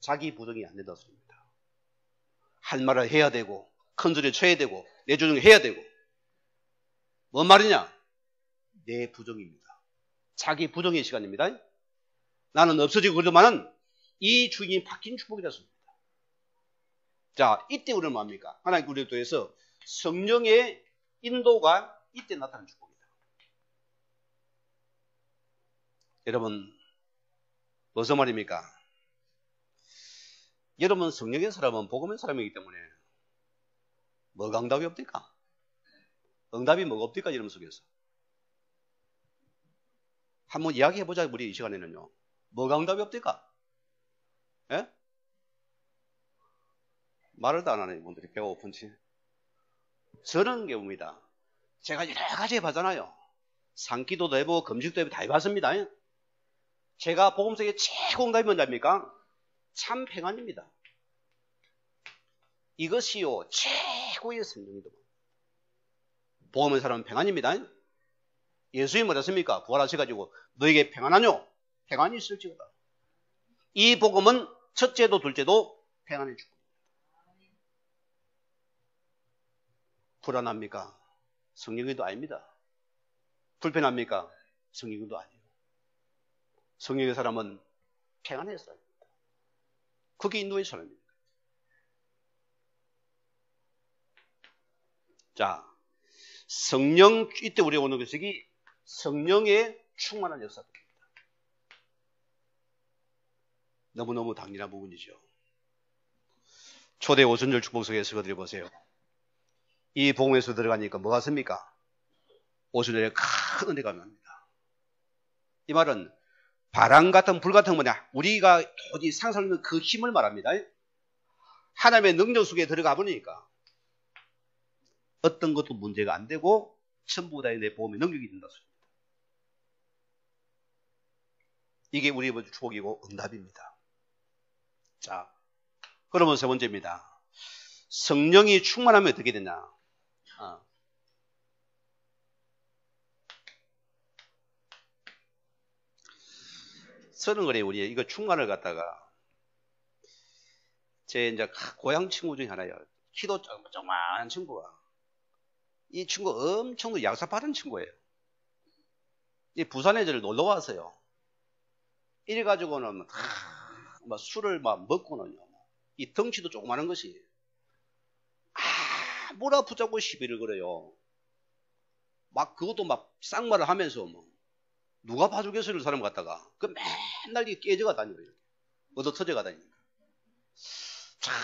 자기 부정이 안 된다고 합니다. 할 말을 해야 되고 큰 소리 쳐야 되고 내 주장을 해야 되고. 뭔 말이냐? 내 부정입니다. 자기 부정의 시간입니다. 나는 없어지고 그러더만은 이 주인이 바뀐 축복이라습니다. 자, 이때 우리는 뭐합니까? 하나님 우리를 통해서 성령의 인도가 이때 나타나는 축복이다. 여러분, 무슨 말입니까? 여러분 성령의 사람은 복음의 사람이기 때문에 뭐가 응답이 없습니까? 응답이 뭐가 없습니까? 여러분 속에서. 한번 이야기해보자 우리 이 시간에는요. 뭐가 응답이 없습니까? 예? 말을 안 하는 분들이 배가 고픈지. 저런 경우입니다. 제가 여러 가지 해봤잖아요. 산기도도 해보고 금식도 해보고 다 해봤습니다. 제가 복음 속에 최고 응답이 뭔지 압니까? 참 평안입니다. 이것이요 최고의 성령이다. 복음의 사람은 평안입니다. 예수님이 뭐랬습니까? 부활하셔가지고 너에게 평안하뇨? 평안이 있을지어다. 이 복음은 첫째도 둘째도 평안의 축복. 불안합니까? 성령이도 아닙니다. 불편합니까? 성령이도 아니에요. 성령의 사람은 평안의 사람입니다. 그게 인도의 사람입니다. 자, 성령, 이때 우리가 오는 것이 성령의 충만한 역사입니다. 너무너무 당연한 부분이죠. 초대 오순절 축복 속에 쓰거들여 보세요. 이 복음에서 들어가니까 뭐가 씁니까? 오순절에 큰 은혜가 납니다. 이 말은 바람 같은 불 같은 뭐냐? 우리가 도저히 상상하는 그 힘을 말합니다. 하나님의 능력 속에 들어가 보니까 어떤 것도 문제가 안 되고 전부 다 내 복음의 능력이 된다. 이게 우리의 축복이고 응답입니다. 자, 그러면 세 번째입니다. 성령이 충만하면 어떻게 되냐? 서른 거래 우리 이거 충만을 갖다가 제 이제 고향 친구 중에 하나예요. 키도 조그마한 친구가 이 친구 엄청 약사 바른 친구예요. 이 부산에 저를 놀러 왔어요. 이래가지고는 막 술을 막 먹고는요. 이 덩치도 조그마한 것이 뭐라 붙잡고 시비를 걸어요. 막 그것도 막 쌍말을 하면서 뭐 누가 봐주겠어요, 그 사람 갖다가. 그 맨날 깨져가 다니고 얻어 터져가 다니니까. 참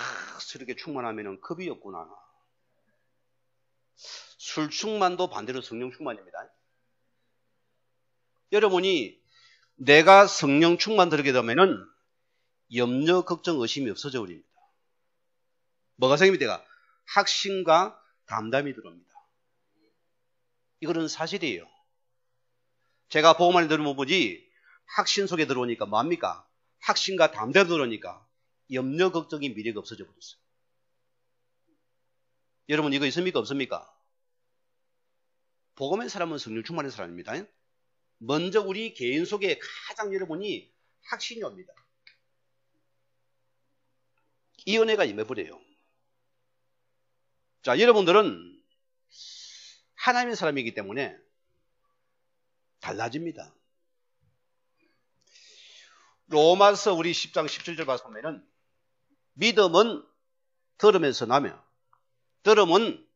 이렇게 충만하면은 겁이 없구나. 술 충만도 반대로 성령 충만입니다. 여러분이 내가 성령 충만 들게 되면은 염려, 걱정, 의심이 없어져 버립니다. 뭐가 생깁니까? 내가 확신과 담담이 들어옵니다. 이거는 사실이에요. 제가 복음을 들어보지 확신 속에 들어오니까 뭐합니까? 확신과 담담이 들어오니까 염려, 걱정이 미래가 없어져 버렸어요. 여러분 이거 있습니까? 없습니까? 복음의 사람은 성령 충만한 사람입니다. 먼저 우리 개인 속에 가장 여러분이 확신이 옵니다. 이 은혜가 임해버려요. 자, 여러분들은 하나님의 사람이기 때문에 달라집니다. 로마서 우리 10장 17절 봤으면은 믿음은 들으면서 나며 들음은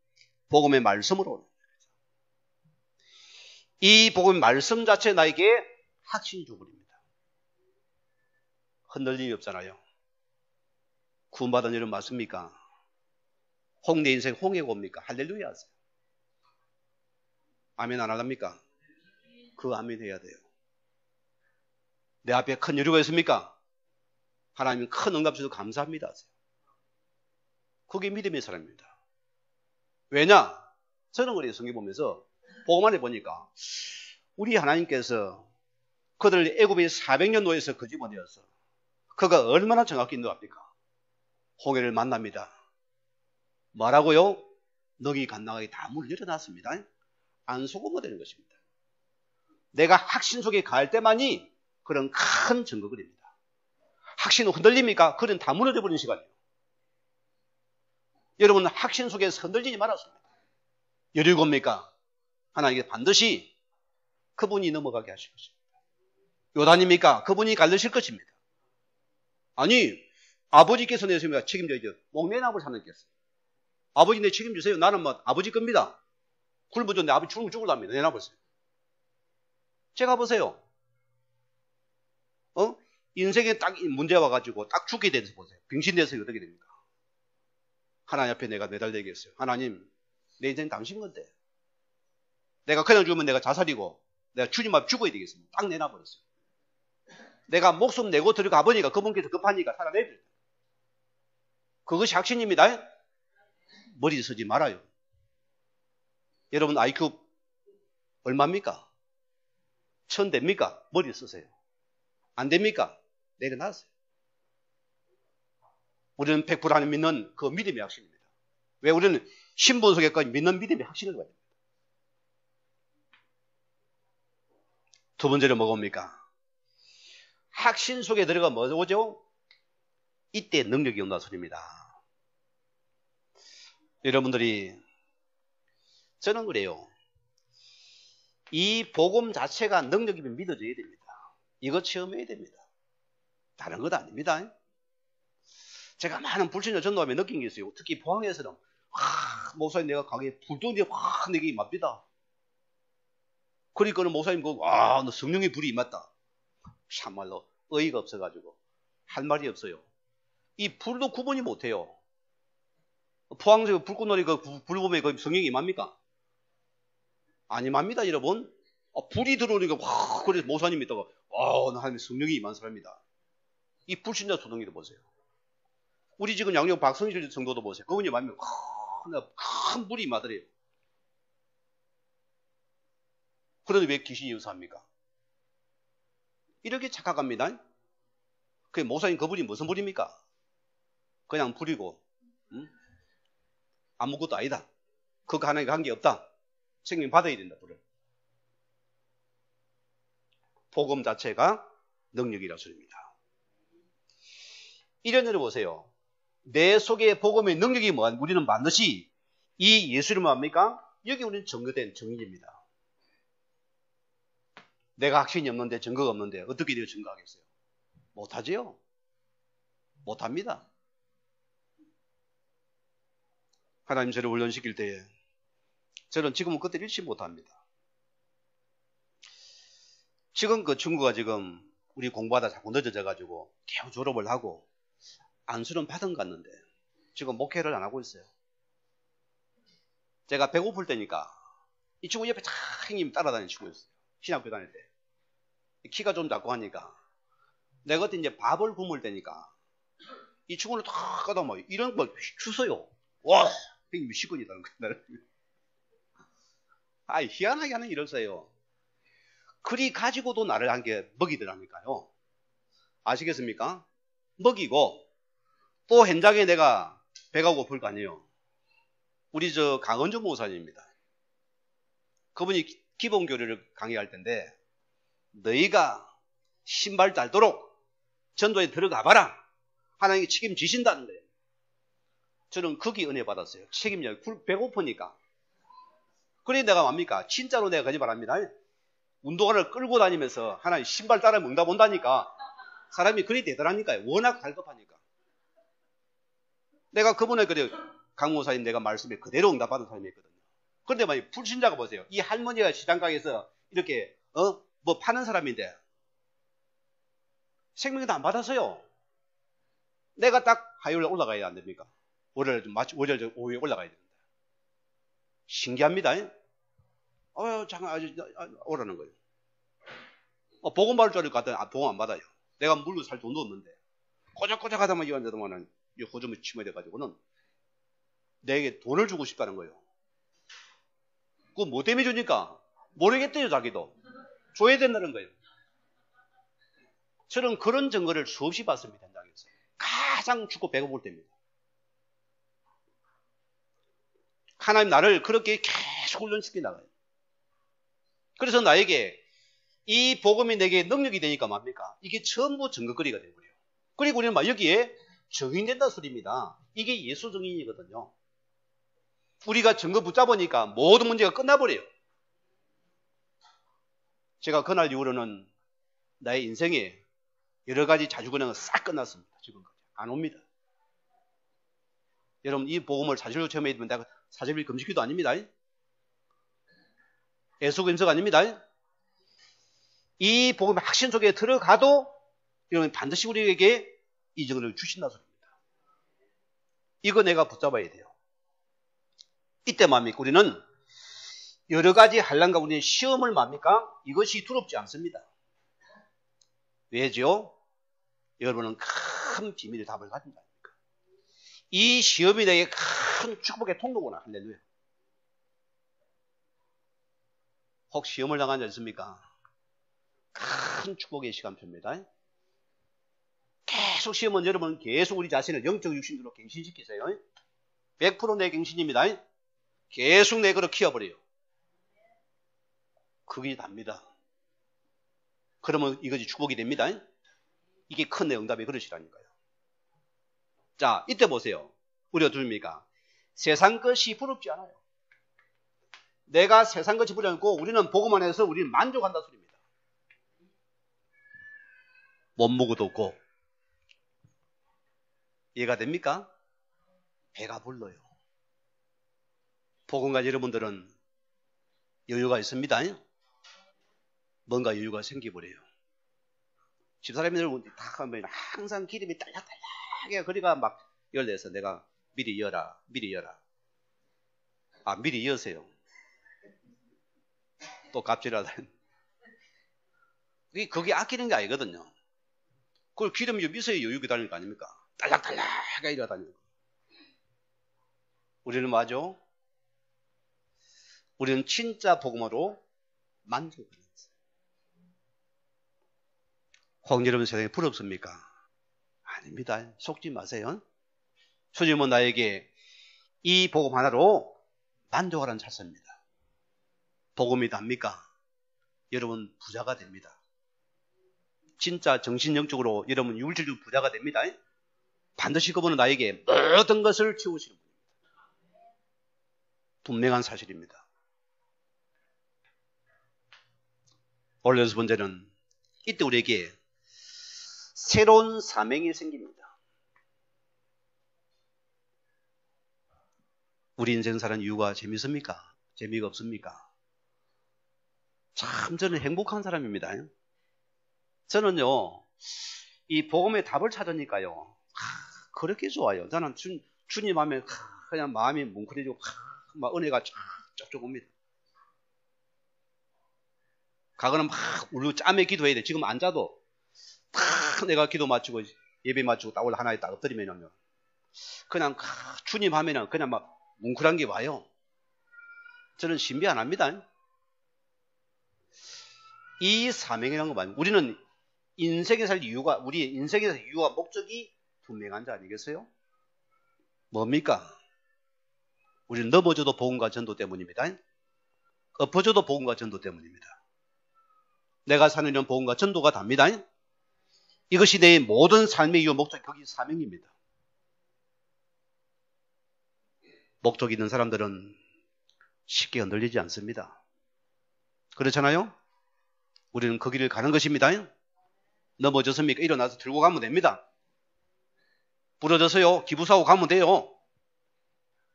복음의 말씀으로 이 복음의 말씀 자체 나에게 확신 주버립니다. 흔들림이 없잖아요. 구원받은 일은 맞습니까? 내 인생 홍해가 옵니까? 할렐루야 하세요. 아멘 안 할랍니까? 그 아멘 해야 돼요. 내 앞에 큰 여유가 있습니까? 하나님은 큰 응답 주셔서 감사합니다 하세요. 그게 믿음의 사람입니다. 왜냐? 저는 그래요. 성경 보면서 복음 안에 보니까 우리 하나님께서 그들 애굽에 400년 노예에서 거짓말이어서 그가 얼마나 정확히 인도합니까? 홍해를 만납니다. 뭐라고요? 너희 갓나가게 다 문을 열어놨습니다. 안 속으면 되는 것입니다. 내가 확신 속에 갈 때만이 그런 큰 증거가 됩니다. 확신은 흔들립니까? 그런 다 무너져 버리는 시간이에요. 여러분 확신 속에서 흔들리지 말았습니다. 여리고 옵니까? 하나님께 반드시 그분이 넘어가게 하실 것입니다. 요단입니까? 그분이 갈르실 것입니다. 아니 아버지께서 내십니까? 책임져야죠. 목내나버리 하나님께서. 아버지 내 책임주세요. 나는 뭐 아버지 겁니다. 굶어져 내 아버지 죽을랍니다. 내놔보세요. 제가 보세요. 인생에 딱 문제 와가지고 딱 죽게 돼서 보세요. 병신돼서 어떻게 됩니까? 하나님 앞에 내가 매달리겠어요. 하나님, 내 인생 당신 건데. 내가 그냥 죽으면 내가 자살이고, 내가 주님 앞에 죽어야 되겠습니다. 딱 내놔버렸어요. 내가 목숨 내고 들어가 보니까 그분께서 급하니까 살아내버렸어요. 그것이 확신입니다. 머리 쓰지 말아요. 여러분 IQ 얼마입니까? 1000 됩니까? 머리 쓰세요. 안 됩니까? 내려놨어요. 우리는 100% 하나님 믿는 그 믿음의 확신입니다. 왜? 우리는 신분 속에까지 믿는 믿음의 확신을 가집니다. 두 번째로 뭐가 옵니까? 확신 속에 들어가 뭐죠? 이때 능력이 온다는 소리입니다. 여러분들이 저는 그래요. 이 복음 자체가 능력이면 믿어져야 됩니다. 이거 체험해야 됩니다. 다른 것 아닙니다. 제가 많은 불신자 전도하며 느낀 게 있어요. 특히 포항에서는 목사님 내가 가게 불똥이 확 내게 임합니다. 그러니까는 목사님 너 성령의 불이 임했다. 참말로 어이가 없어가지고 할 말이 없어요. 이 불도 구분이 못해요. 포항에서 불꽃놀이 불 보면 성령이 임합니까? 안 임합니다, 여러분. 불이 들어오니까 그래서 목사님이 있다가 나 하나님 성령이 임한 사람이다. 이 불신자 소동이도 보세요. 우리 지금 양력 박성실 성도도 보세요. 그분이 말하면 큰 불이 임하더래요. 그런데 왜 귀신이 유사합니까? 이렇게 착각합니다. 그 목사님 그분이 무슨 불입니까? 그냥 불이고 아무것도 아니다. 그거 하나님과 관계없다. 생명 받아야 된다. 불을. 복음 자체가 능력이라 소리입니다. 이런 일을 보세요. 내 속에 복음의 능력이 뭐한 우리는 반드시 이 예수를 뭐합니까? 여기 우리는 증거된 증인입니다. 내가 확신이 없는데 증거가 없는데 어떻게 되어 증거하겠어요? 못하지요? 못합니다. 하나님 저를 훈련시킬 때에 저는 지금은 그때 일치 못합니다. 지금 그 친구가 지금 우리 공부하다 자꾸 늦어져가지고 겨우 졸업을 하고 안수는 받은 갔는데 지금 목회를 안 하고 있어요. 제가 배고플 때니까 이 친구 옆에 쫙 형님 따라다니는 친구였어요. 신학교 다닐 때. 키가 좀 작고 하니까 내가 그때 이제 밥을 굶을 때니까 이 친구를 탁 가다 뭐 이런 걸 주세요. 와, 형님 미치겠다는 거야. 희한하게 하는 일을써요. 그리 가지고도 나를 한 게 먹이더라니까요. 아시겠습니까? 먹이고 또 현장에 내가 배가 고플 거 아니에요. 우리 강은주 목사님입니다. 그분이 기본 교리를 강의할 텐데 너희가 신발 닳도록 전도에 들어가 봐라. 하나님이 책임지신다는 거예요. 저는 거기 은혜 받았어요. 책임져. 배고프니까. 그래 내가 뭡니까? 진짜로 내가 거짓말 합니다. 운동화를 끌고 다니면서 하나님 신발 따라 먹다 본다니까 사람이 그리 되더라니까요. 워낙 갈급하니까. 내가 그분의 강모사님 내가 말씀에 그대로 응답받은 사람이었거든요. 그런데 만약 불신자가 보세요. 이 할머니가 시장가게에서 이렇게 뭐 파는 사람인데 생명도 안 받았어요. 내가 딱 화요일에 올라가야 안 됩니까? 월요일 5일 올라가야 됩니다. 신기합니다. 잠깐 오라는 거예요. 복음 받을 줄 알고 갔더니 복음 안 받아요. 내가 물로 살 돈도 없는데 꼬작꼬작 하다만 이완되더만은 호점에 치매돼 가지고는 내게 돈을 주고 싶다는 거예요. 그거 뭐 때문에 주니까 모르겠대요. 자기도 줘야 된다는 거예요. 저는 그런 증거를 수없이 봤습니다. 현장에서 가장 죽고 배고플 때입니다. 하나님 나를 그렇게 계속 훈련시켜 나가요. 그래서 나에게 이 복음이 내게 능력이 되니까 뭡니까? 이게 전부 증거거리가 되고요. 그리고 우리는 막 여기에 증인된다 소리입니다. 이게 예수 증인이거든요. 우리가 증거 붙잡으니까 모든 문제가 끝나버려요. 제가 그날 이후로는 나의 인생에 여러 가지 자주근행은 싹 끝났습니다. 지금까지 안 옵니다. 여러분 이 복음을 사실로 체험해 보면 내가 사실일 금식기도 아닙니다. 애수금석 아닙니다. 이 복음의 확신 속에 들어가도 여러분 반드시 우리에게 이 증거를 주신다 소리입니다. 이거 내가 붙잡아야 돼요. 이때 뭡니까? 우리는 여러 가지 환난과 우리는 시험을 뭡니까? 이것이 두렵지 않습니다. 왜죠? 여러분은 큰 비밀의 답을 가진다. 이 시험이 내게 큰 축복의 통로구나. 할렐루야. 혹 시험을 당한 적 있습니까? 큰 축복의 시간표입니다. 계속 시험은 여러분 계속 우리 자신을 영적 육신으로 갱신시키세요. 100% 내 갱신입니다. 계속 내 거로 키워버려요. 그게 답니다. 그러면 이것이 축복이 됩니다. 이게 큰 내 응답의 그릇이라니까요. 자, 이때 보세요. 우리가 두입니까? 세상 것이 부럽지 않아요. 내가 세상 것이 부럽지 않고 우리는 복음 안에서 우리는 만족한다 소리입니다. 몸무게도 없고 이해가 됩니까? 배가 불러요. 복음과 여러분들은 여유가 있습니다. 뭔가 여유가 생기버려요. 집사람들 다 하면 항상 기름이 딸락딸락해. 그러니까 막 열내서 내가 미리 열어. 미리 여세요. 또 갑질하다. 그게 아끼는 게 아니거든요. 그걸 기름이 미서야 여유가 다니는 거 아닙니까? 딸락딸락하게 이러다니는 거. 우리는 뭐죠? 우리는 진짜 복음으로 만족을 했어요. 혹 여러분 세상에 부럽습니까? 아닙니다. 속지 마세요. 주님은 나에게 이 복음 하나로 만족하라는 차서입니다. 복음이 답니까? 여러분 부자가 됩니다. 진짜 정신영적으로 여러분 물질적 부자가 됩니다. 반드시 그분은 나에게 모든 것을 채우시는 분입니다. 분명한 사실입니다. 오늘 6번째는 이때 우리에게 새로운 사명이 생깁니다. 우리 인생 사는 이유가 재밌습니까? 재미가 없습니까? 참 저는 행복한 사람입니다. 저는요 이 복음의 답을 찾으니까요 그렇게 좋아요. 저는 주님 하면 그냥 마음이 뭉클해지고 막 은혜가 쫙쫙 옵니다. 가거나 막 울고 짬에 기도해야 돼. 지금 앉아도 탁 내가 기도 마치고 예배 마치고 딱 올라 하나에 딱 엎드리면요 그냥 주님 하면은 그냥 막 뭉클한 게 와요. 저는 신비 안 합니다. 이 사명이라는 거 말이에요. 우리는 인생에 살 이유가 우리 인생에서 이유와 목적이 분명한 자 아니겠어요? 뭡니까? 우리는 넘어져도 복음과 전도 때문입니다. 엎어져도 복음과 전도 때문입니다. 내가 사는 이런 복음과 전도가 답니다. 이것이 내 모든 삶의 이유 목적이 거기 사명입니다. 목적이 있는 사람들은 쉽게 흔들리지 않습니다. 그렇잖아요? 우리는 그 길을 가는 것입니다. 넘어졌습니까? 일어나서 들고 가면 됩니다. 부러져서요 기부사고 가면 돼요.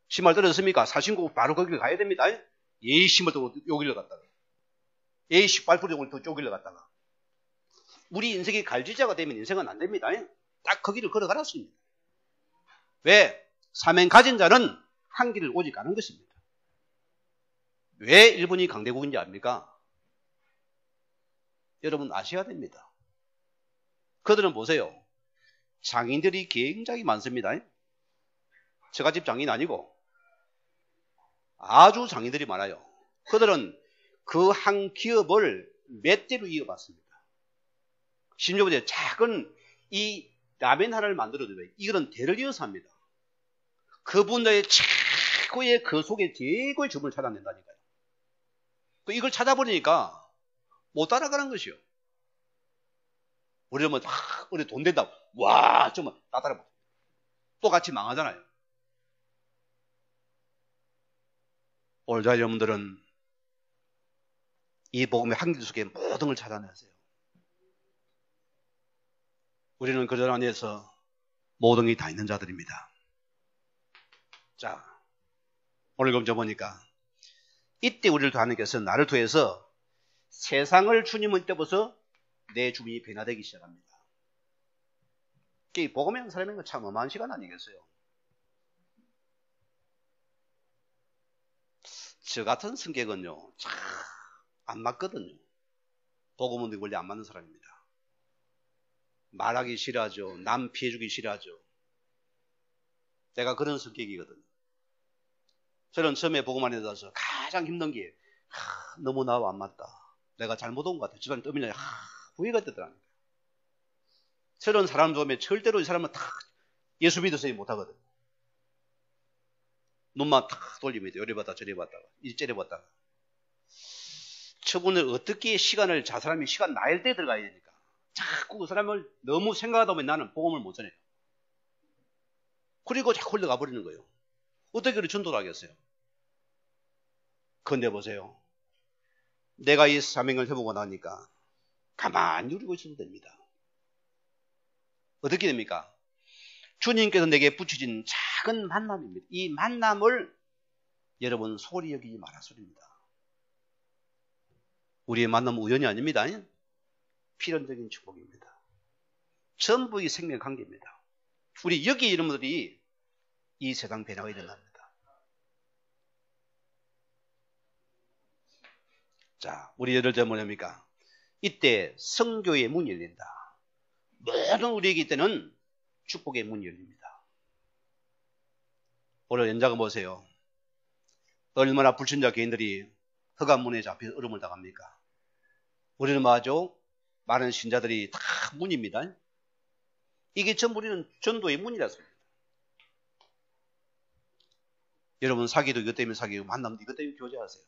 신발 떨어졌습니까? 사신고 바로 거기를 가야 됩니다. 예의 신발 들고 여기를 갔다가 A18%를 더 쪼길러 갔다가. 우리 인생이 갈지자가 되면 인생은 안 됩니다. 딱 그 길을 걸어가랐습니다. 왜? 사명 가진 자는 한 길을 오직 가는 것입니다. 왜 일본이 강대국인지 압니까? 여러분 아셔야 됩니다. 그들은 보세요. 장인들이 굉장히 많습니다. 제가 집 장인 아니고 아주 장인들이 많아요. 그들은 그 한 기업을 몇 대로 이어봤습니다. 심지어 보세요. 작은 이 라면 하나를 만들어도요. 이거는 대를 이어서 합니다. 그분들의 최고의 그 속에 최고의 주문을 찾아낸다니까요. 이걸 찾아버리니까 못 따라가는 것이요. 우리는 뭐, 우리 돈 된다고. 와, 정말, 다 따라봐. 또 같이 망하잖아요. 오늘 저 여러분들은 이 복음의 한길 속에 모든 걸 찾아내세요. 우리는 그들 안에서 모든 게 다 있는 자들입니다. 자, 오늘 검정 보니까 이때 우리를 하나님께서 나를 통해서 세상을 주님을 떼어서 내 주민이 변화되기 시작합니다. 이 복음의 한 사람인 건 참 어마어마한 시간 아니겠어요? 저 같은 성격은요, 참 안 맞거든요. 복음은 원래 안 맞는 사람입니다. 말하기 싫어하죠. 남 피해주기 싫어하죠. 내가 그런 성격이거든요. 저는 처음에 복음 안에 들어서 가장 힘든 게 너무 나와 안 맞다. 내가 잘못 온 것 같아. 주변에 떠밀려 후회가 되더라고요. 저런 사람 보면 절대로 이 사람은 다 예수 믿어서 못하거든. 눈만 탁 돌리면 돼. 요리 봤다 저리 봤다가 이리 봤다가. 저분을 어떻게 시간을 사람이 시간 나일 때 들어가야 되니까 자꾸 그 사람을 너무 생각하다 보면 나는 복음을 못 전해요. 그리고 자꾸 흘러가 버리는 거예요. 어떻게 그렇게 전도를 하겠어요? 그런데 보세요. 내가 이 사명을 해보고 나니까 가만히 누리고 있어도 됩니다. 어떻게 됩니까? 주님께서 내게 붙여진 작은 만남입니다. 이 만남을 여러분 소홀히 여기지 마라 소리입니다. 우리의 만남은 우연이 아닙니다. 필연적인 축복입니다. 전부 이 생명 관계입니다. 우리 여기 이름들이 이 세상 변화가 일어납니다. 자, 우리 예를 들면 뭐냐니까 이때 성교의 문이 열린다. 모든 우리에게 이때는 축복의 문이 열립니다. 오늘 연자가 보세요. 얼마나 불신자 개인들이 허간문에 잡혀 얼음을 당합니까? 우리는 뭐하죠? 많은 신자들이 다 문입니다. 이게 전부 우리는 전도의 문이라습니다. 여러분 사귀도 이것 때문에 사귀고 만남도 이것 때문에 교제하세요.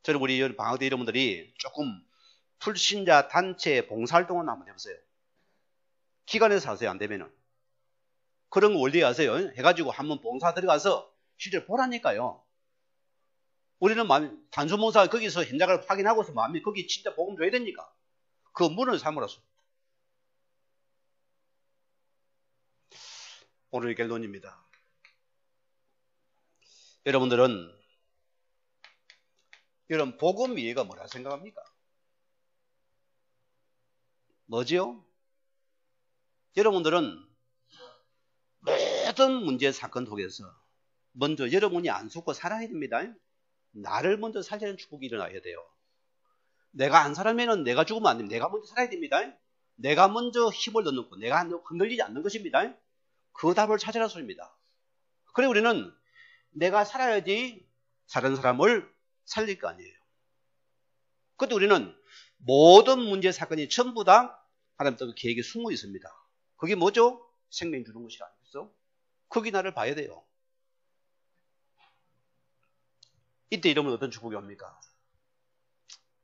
저는 우리 방학 때 여러분들이 조금 불신자 단체 봉사활동을 한번 해보세요. 기관에서 하세요. 안 되면은. 그런 거 원리 하세요. 해가지고 한번 봉사 들어가서 실제로 보라니까요. 우리는 단순 봉사 거기서 현장을 확인하고서 마음이 거기 진짜 복음 줘야 되니까 그 문을 삼으라서. 오늘의 결론입니다. 여러분들은 여러분 복음 이해가 뭐라 생각합니까? 뭐지요? 여러분들은 모든 문제 사건 속에서 먼저 여러분이 안 죽고 살아야 됩니다. 나를 먼저 살리는 축복이 일어나야 돼요. 내가 안 살면 내가 죽으면 안 됩니다. 내가 먼저 살아야 됩니다. 내가 먼저 힘을 넣는 것, 내가 흔들리지 않는 것입니다. 그 답을 찾으라 소리입니다. 그래 우리는 내가 살아야지 다른 사람을 살릴 거 아니에요. 그런데 우리는 모든 문제 사건이 전부 다 하나님 뜻 계획에 숨어 있습니다. 그게 뭐죠? 생명 주는 것이 아니겠어? 거기 나를 봐야 돼요. 이때 이러면 어떤 축복이 옵니까?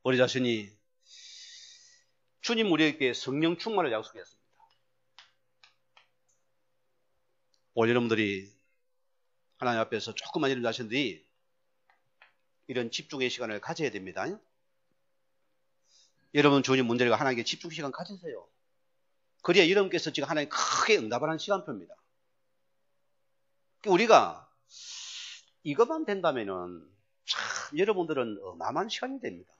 우리 자신이 주님 우리에게 성령 충만을 약속했습니다. 오늘 여러분들이 하나님 앞에서 조금만 이런 자신들이 이런 집중의 시간을 가져야 됩니다. 여러분 주님 문제가 하나님께 집중 시간 가지세요. 그래야 여러분께서 지금 하나님 크게 응답하는 시간표입니다. 우리가 이것만 된다면은 참 여러분들은 어마어마한 시간이 됩니다.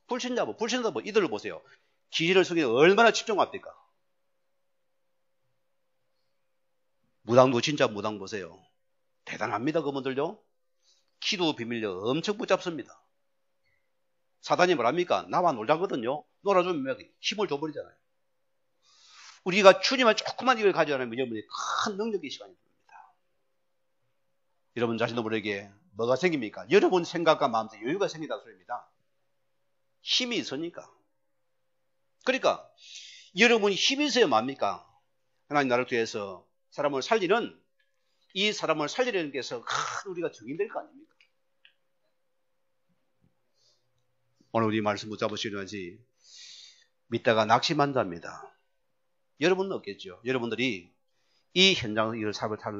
불신자 이들을 보세요. 기질을 속이는 얼마나 집중합니까? 무당도 진짜 무당 보세요. 대단합니다, 그분들요. 기도 비밀력 엄청 붙잡습니다. 사단이 뭐랍니까? 나와 놀자거든요. 놀아주면 힘을 줘버리잖아요. 우리가 주님만 조그만 이걸 가져가면 여러분이 큰 능력의 시간이 됩니다. 여러분 자신도 모르게 뭐가 생깁니까? 여러분 생각과 마음속에 여유가 생긴다는 소리입니다. 힘이 있으니까. 그러니까 여러분이 힘이 있어야 뭡니까? 하나님 나라를 위해서 사람을 살리는, 이 사람을 살리려는 게서 큰 우리가 증인될 거 아닙니까? 오늘 우리 말씀 붙잡으시려는지 믿다가 낙심한답니다. 여러분은 없겠죠. 여러분들이 이 현장에서 이를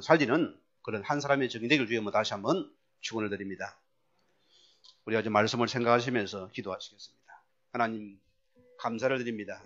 살리는 그런 한 사람의 증인 되길 위해 다시 한번 축원을 드립니다. 우리가 이제 말씀을 생각하시면서 기도하시겠습니다. 하나님 감사를 드립니다.